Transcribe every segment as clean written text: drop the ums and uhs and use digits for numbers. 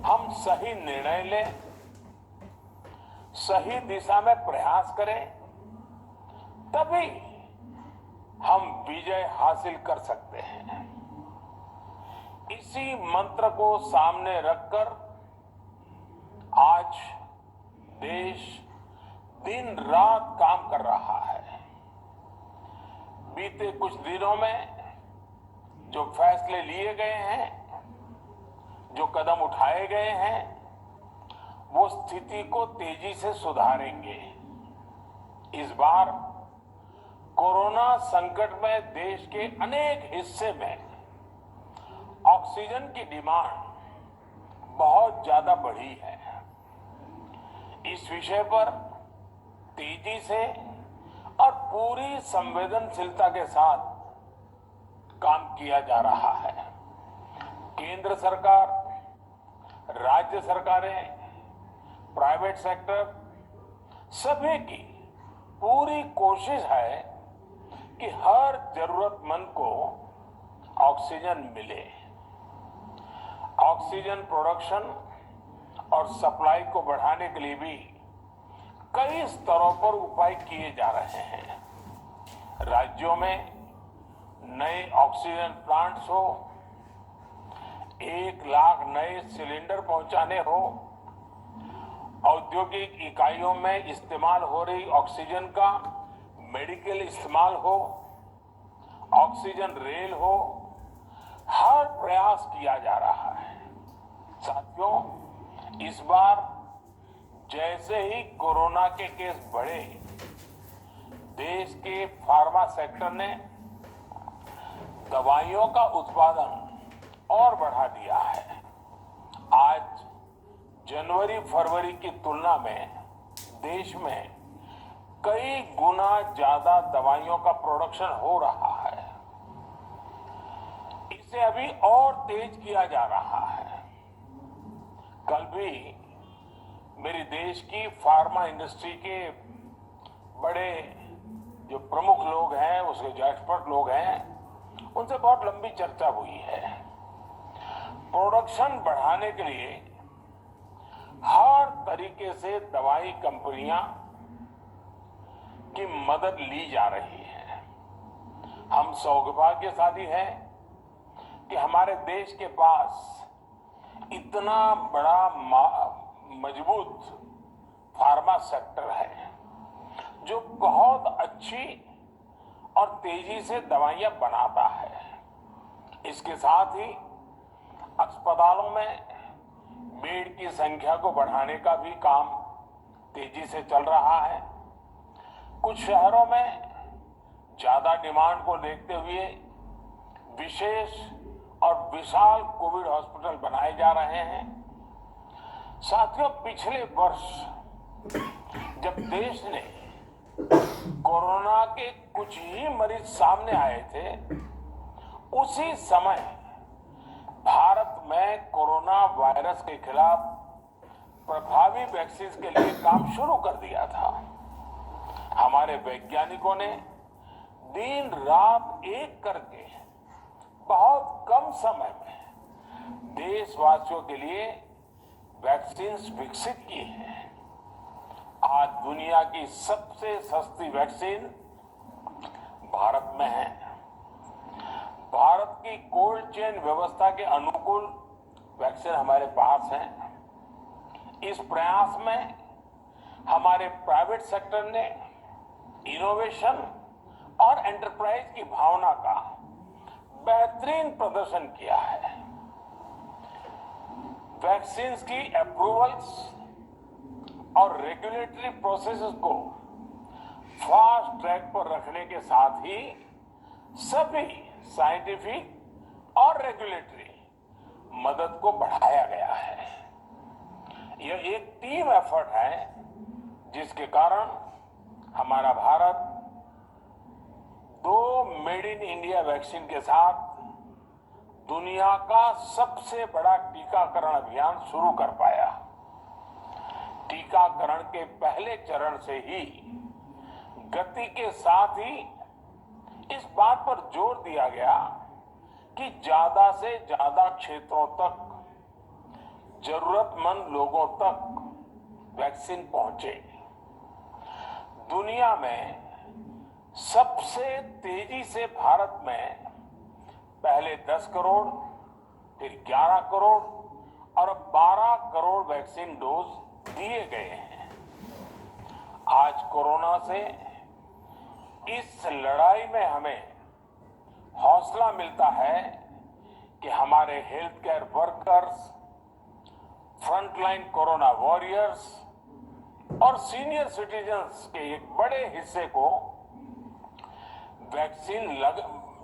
हम सही निर्णय लें, सही दिशा में प्रयास करें, तभी हम विजय हासिल कर सकते हैं। इसी मंत्र को सामने रखकर आज देश दिन रात काम कर रहा है। बीते कुछ दिनों में जो फैसले लिए गए हैं, जो कदम उठाए गए हैं, वो स्थिति को तेजी से सुधारेंगे। इस बार कोरोना संकट में देश के अनेक हिस्से में ऑक्सीजन की डिमांड बहुत ज्यादा बढ़ी है। इस विषय पर तेजी से और पूरी संवेदनशीलता के साथ काम किया जा रहा है। केंद्र सरकार, राज्य सरकारें, प्राइवेट सेक्टर, सभी की पूरी कोशिश है कि हर जरूरतमंद को ऑक्सीजन मिले। ऑक्सीजन प्रोडक्शन और सप्लाई को बढ़ाने के लिए भी कई स्तरों पर उपाय किए जा रहे हैं। राज्यों में नए ऑक्सीजन प्लांट्स हो, 1 लाख नए सिलेंडर पहुंचाने हो, औद्योगिक इकाइयों में इस्तेमाल हो रही ऑक्सीजन का मेडिकल इस्तेमाल हो, ऑक्सीजन रेल हो, हर प्रयास किया जा रहा है। साथियों, इस बार जैसे ही कोरोना के केस बढ़े, देश के फार्मा सेक्टर ने दवाइयों का उत्पादन और बढ़ा दिया है। आज जनवरी फरवरी की तुलना में देश में कई गुना ज्यादा दवाइयों का प्रोडक्शन हो रहा है। इसे अभी और तेज किया जा रहा है। कल भी मेरे देश की फार्मा इंडस्ट्री के बड़े जो प्रमुख लोग हैं, उसके जो एक्सपर्ट लोग हैं, उनसे बहुत लंबी चर्चा हुई है। प्रोडक्शन बढ़ाने के लिए हर तरीके से दवाई कंपनियां की मदद ली जा रही है। हम सौभाग्यशाली हैं कि हमारे देश के पास इतना बड़ा मजबूत फार्मा सेक्टर है जो बहुत अच्छी और तेजी से दवाइयां बनाता है। इसके साथ ही अस्पतालों में बेड की संख्या को बढ़ाने का भी काम तेजी से चल रहा है। कुछ शहरों में ज्यादा डिमांड को देखते हुए विशेष और विशाल कोविड हॉस्पिटल बनाए जा रहे हैं। साथियों, पिछले वर्ष जब देश ने कोरोना के कुछ ही मरीज सामने आए थे, उसी समय भारत में कोरोना वायरस के खिलाफ प्रभावी वैक्सीन के लिए काम शुरू कर दिया था। हमारे वैज्ञानिकों ने दिन रात एक करके बहुत कम समय में देशवासियों के लिए वैक्सीन विकसित की है। आज दुनिया की सबसे सस्ती वैक्सीन भारत में है। भारत की कोल्ड चेन व्यवस्था के अनुकूल वैक्सीन हमारे पास है। इस प्रयास में हमारे प्राइवेट सेक्टर ने इनोवेशन और एंटरप्राइज की भावना का बेहतरीन प्रदर्शन किया है। वैक्सीन की अप्रूवल्स और रेगुलेटरी प्रोसेसेस को फास्ट ट्रैक पर रखने के साथ ही सभी साइंटिफिक और रेगुलेटरी मदद को बढ़ाया गया है। यह एक टीम एफर्ट है जिसके कारण हमारा Bharat 2 made in India vaccine के साथ दुनिया का सबसे बड़ा टीकाकरण अभियान शुरू कर पाया। टीकाकरण के पहले चरण से ही गति के साथ ही इस बात पर जोर दिया गया कि ज्यादा से ज्यादा क्षेत्रों तक जरूरतमंद लोगों तक वैक्सीन पहुंचे। दुनिया में सबसे तेजी से भारत में पहले 10 करोड़, फिर 11 करोड़ और अब 12 करोड़ वैक्सीन डोज दिए गए हैं। आज कोरोना से इस लड़ाई में हमें हौसला मिलता है कि हमारे health care workers, frontline corona warriors और सीनियर सिटीजन्स के एक बड़े हिस्से को वैक्सीन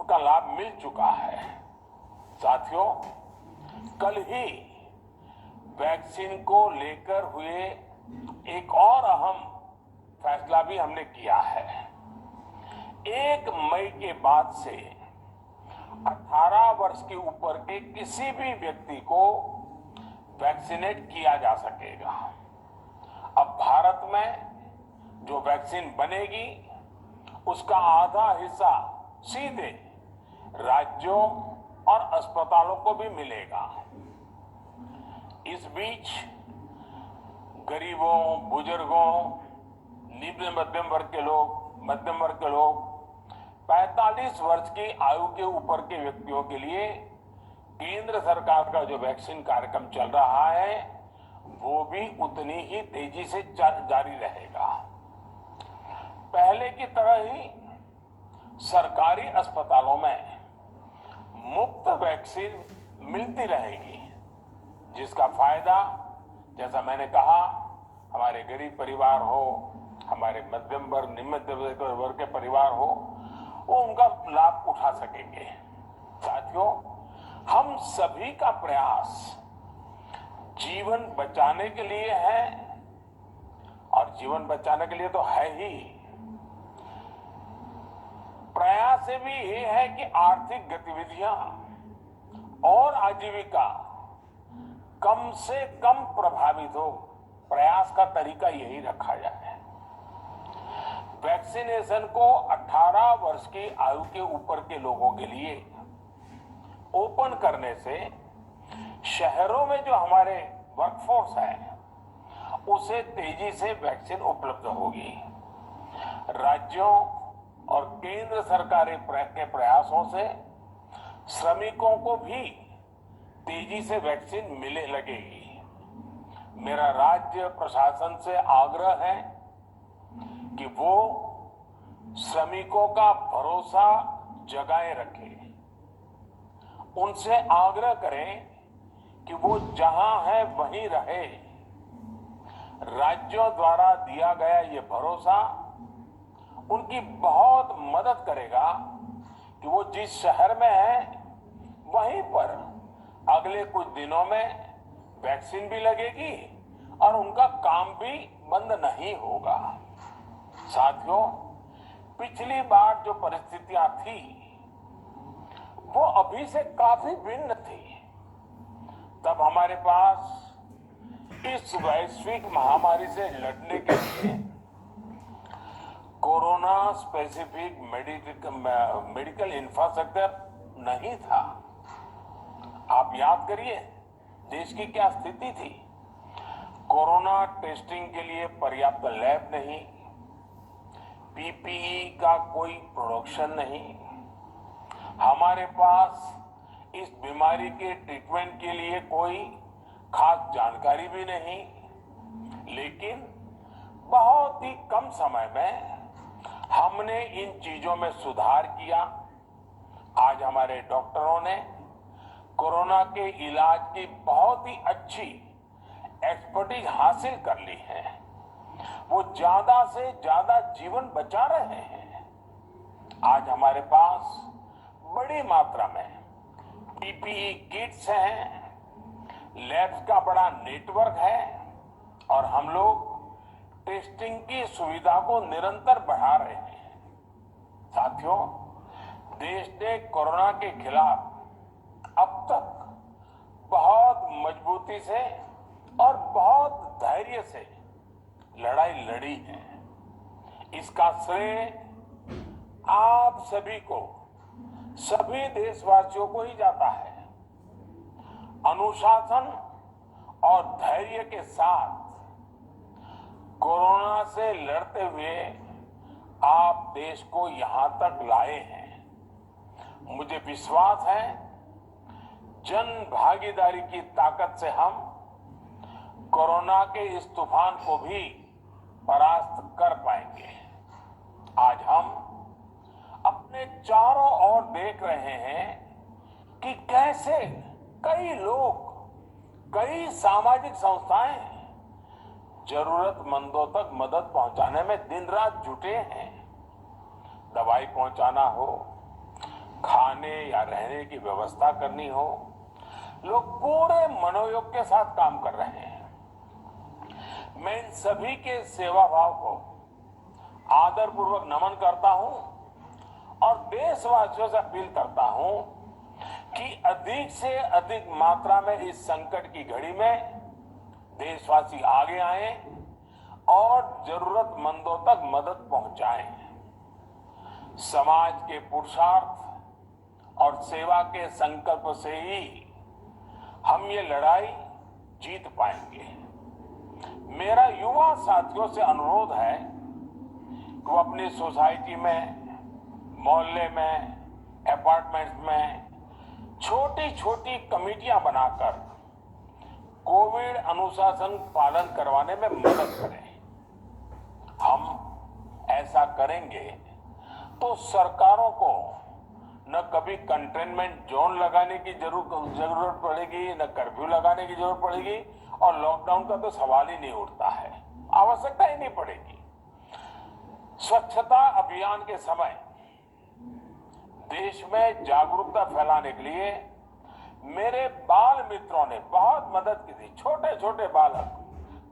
का लाभ मिल चुका है। साथियों, कल ही वैक्सीन को लेकर हुए एक और अहम फैसला भी हमने किया है। 1 मई के बाद से 18 वर्ष के ऊपर के किसी भी व्यक्ति को वैक्सीनेट किया जा सकेगा। अब भारत में जो वैक्सीन बनेगी उसका आधा हिस्सा सीधे राज्यों और अस्पतालों को भी मिलेगा। इस बीच गरीबों, बुजुर्गों, निम्न मध्यम वर्ग के लोग 45 वर्ष की आयु के ऊपर के व्यक्तियों के लिए केंद्र सरकार का जो वैक्सीन कार्यक्रम चल रहा है वो भी उतनी ही तेजी से जारी रहेगा। पहले की तरह ही सरकारी अस्पतालों में मुफ्त वैक्सीन मिलती रहेगी, जिसका फायदा, जैसा मैंने कहा, हमारे गरीब परिवार हो, हमारे मध्यम वर्ग, निम्न वर्ग के परिवार हो, वो उनका लाभ उठा सकेंगे। साथियों, हम सभी का प्रयास जीवन बचाने के लिए है और जीवन बचाने के लिए तो है ही, प्रयास भी ये है कि आर्थिक गतिविधियां और आजीविका कम से कम प्रभावित हो। प्रयास का तरीका यही रखा जाए। वैक्सीनेशन को 18 वर्ष की आयु के ऊपर के लोगों के लिए ओपन करने से शहरों में जो हमारे वर्कफोर्स है उसे तेजी से वैक्सीन उपलब्ध होगी। राज्यों और केंद्र सरकार के प्रयासों से श्रमिकों को भी तेजी से वैक्सीन मिलने लगेगी। मेरा राज्य प्रशासन से आग्रह है कि वो श्रमिकों का भरोसा जगाए रखें। उनसे आग्रह करें कि वो जहां है वहीं रहे। राज्यों द्वारा दिया गया ये भरोसा उनकी बहुत मदद करेगा कि वो जिस शहर में है वहीं पर अगले कुछ दिनों में वैक्सीन भी लगेगी और उनका काम भी बंद नहीं होगा। साथियों, पिछली बार जो परिस्थितियां थी वो अभी से काफी भिन्न थी। तब हमारे पास इस वैश्विक महामारी से लड़ने के लिए कोरोना स्पेसिफिक मेडिकल इंफ्रास्ट्रक्चर नहीं था। आप याद करिए देश की क्या स्थिति थी। कोरोना टेस्टिंग के लिए पर्याप्त लैब नहीं, पीपीई का कोई प्रोडक्शन नहीं, हमारे पास इस बीमारी के ट्रीटमेंट के लिए कोई खास जानकारी भी नहीं। लेकिन बहुत ही कम समय में हमने इन चीजों में सुधार किया। आज हमारे डॉक्टरों ने कोरोना के इलाज की बहुत ही अच्छी एक्सपर्टीज हासिल कर ली है। वो ज्यादा से ज्यादा जीवन बचा रहे हैं। आज हमारे पास बड़ी मात्रा में पीपीई किट्स हैं, लैब्स का बड़ा नेटवर्क है और हम लोग टेस्टिंग की सुविधा को निरंतर बढ़ा रहे हैं। साथियों, देश ने कोरोना के खिलाफ अब तक बहुत मजबूती से और बहुत धैर्य से लड़ाई लड़ी है। इसका श्रेय आप सभी को, सभी देशवासियों को ही जाता है। अनुशासन और धैर्य के साथ कोरोना से लड़ते हुए आप देश को यहां तक लाए हैं। मुझे विश्वास है जन भागीदारी की ताकत से हम कोरोना के इस तूफान को भी परास्त कर पाएंगे। आज हम अपने चारों ओर देख रहे हैं कि कैसे कई लोग, कई सामाजिक संस्थाएं जरूरतमंदों तक मदद पहुंचाने में दिन रात जुटे हैं। दवाई पहुंचाना हो, खाने या रहने की व्यवस्था करनी हो, लोग पूरे मनोयोग के साथ काम कर रहे हैं। मैं इन सभी के सेवा भाव को आदरपूर्वक नमन करता हूं और देशवासियों से अपील करता हूं कि अधिक से अधिक मात्रा में इस संकट की घड़ी में देशवासी आगे आए और जरूरतमंदों तक मदद पहुंचाएं। समाज के पुरुषार्थ और सेवा के संकल्प से ही हम ये लड़ाई जीत पाएंगे। मेरा युवा साथियों से अनुरोध है कि वो अपनी सोसाइटी में, मोहल्ले में, अपार्टमेंट्स में छोटी छोटी कमेटियां बनाकर कोविड अनुशासन पालन करवाने में मदद करें। हम ऐसा करेंगे तो सरकारों को न कभी कंटेनमेंट जोन लगाने की जरूरत पड़ेगी, न कर्फ्यू लगाने की जरूरत पड़ेगी और लॉकडाउन का तो सवाल ही नहीं उठता है, आवश्यकता ही नहीं पड़ेगी। स्वच्छता अभियान के समय देश में जागरूकता फैलाने के लिए मेरे बाल मित्रों ने बहुत मदद की थी। छोटे छोटे बालक,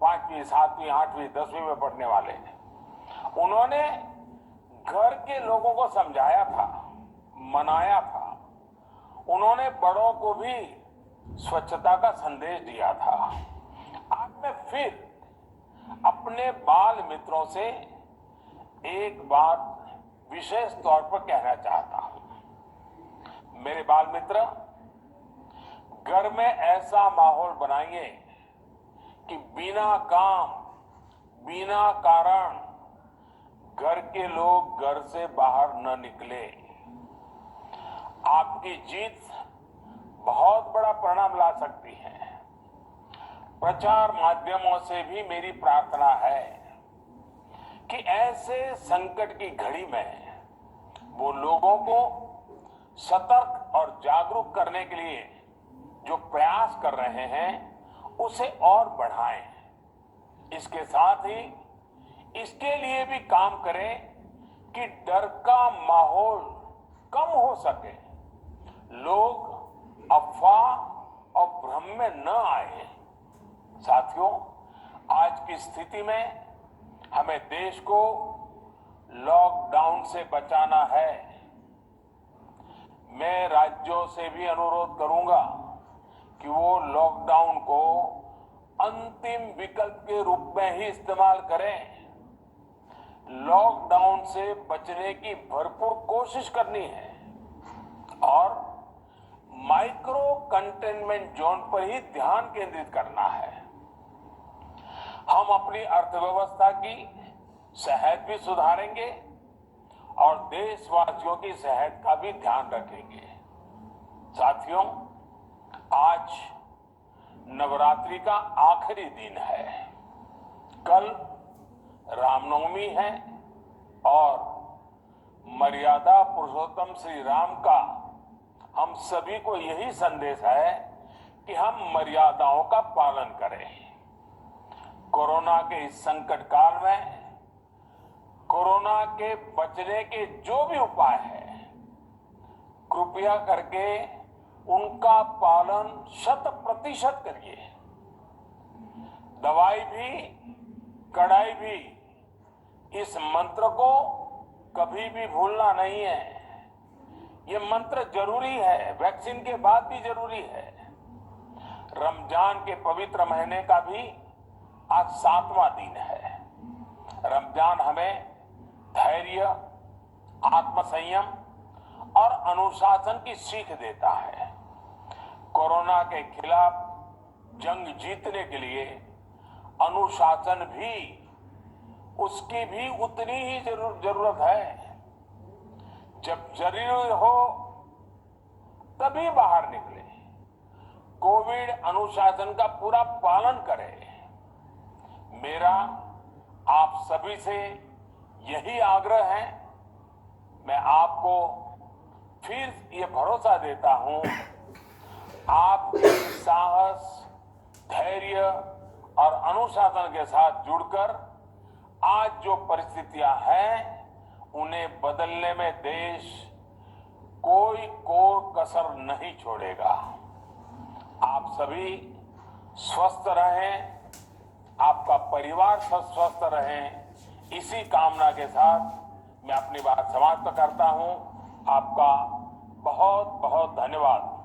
5वीं, 7वीं, 8वीं, 10वीं में पढ़ने वाले, उन्होंने घर के लोगों को समझाया था, मनाया था। उन्होंने बड़ों को भी स्वच्छता का संदेश दिया था। आज मैं फिर अपने बाल मित्रों से एक बात विशेष तौर पर कहना चाहता हूं। मेरे बाल मित्र, घर में ऐसा माहौल बनाइए कि बिना काम, बिना कारण घर के लोग घर से बाहर न निकले। आपकी जीत बहुत बड़ा परिणाम ला सकती है। प्रचार माध्यमों से भी मेरी प्रार्थना है कि ऐसे संकट की घड़ी में वो लोगों को सतर्क और जागरूक करने के लिए जो प्रयास कर रहे हैं उसे और बढ़ाएं। इसके साथ ही इसके लिए भी काम करें कि डर का माहौल कम हो सके, लोग अफवाह और भ्रम में न आए। साथियों, आज की स्थिति में हमें देश को लॉकडाउन से बचाना है। मैं राज्यों से भी अनुरोध करूंगा कि वो लॉकडाउन को अंतिम विकल्प के रूप में ही इस्तेमाल करें। लॉकडाउन से बचने की भरपूर कोशिश करनी है और माइक्रो कंटेनमेंट जोन पर ही ध्यान केंद्रित करना है। हम अपनी अर्थव्यवस्था की सेहत भी सुधारेंगे और देशवासियों की सेहत का भी ध्यान रखेंगे। साथियों, आज नवरात्रि का आखिरी दिन है। कल रामनवमी है और मर्यादा पुरुषोत्तम श्री राम का हम सभी को यही संदेश है कि हम मर्यादाओं का पालन करें। कोरोना के इस संकट काल में कोरोना के बचने के जो भी उपाय है, कृपया करके उनका पालन 100% करिए। दवाई भी, कड़ाई भी, इस मंत्र को कभी भी भूलना नहीं है। ये मंत्र जरूरी है, वैक्सीन के बाद भी जरूरी है। रमजान के पवित्र महीने का भी आज 7वां दिन है। रमजान हमें धैर्य, आत्मसंयम और अनुशासन की सीख देता है। कोरोना के खिलाफ जंग जीतने के लिए अनुशासन भी, उसकी भी उतनी ही जरूरत है। जब जरूरी हो तभी बाहर निकले, कोविड अनुशासन का पूरा पालन करें। मेरा आप सभी से यही आग्रह है। मैं आपको फिर ये भरोसा देता हूं, आपके साहस, धैर्य और अनुशासन के साथ जुड़कर आज जो परिस्थितियां हैं उन्हें बदलने में देश कोई कसर नहीं छोड़ेगा। आप सभी स्वस्थ रहें, आपका परिवार स्वस्थ रहे, इसी कामना के साथ मैं अपनी बात समाप्त करता हूं। आपका बहुत बहुत धन्यवाद।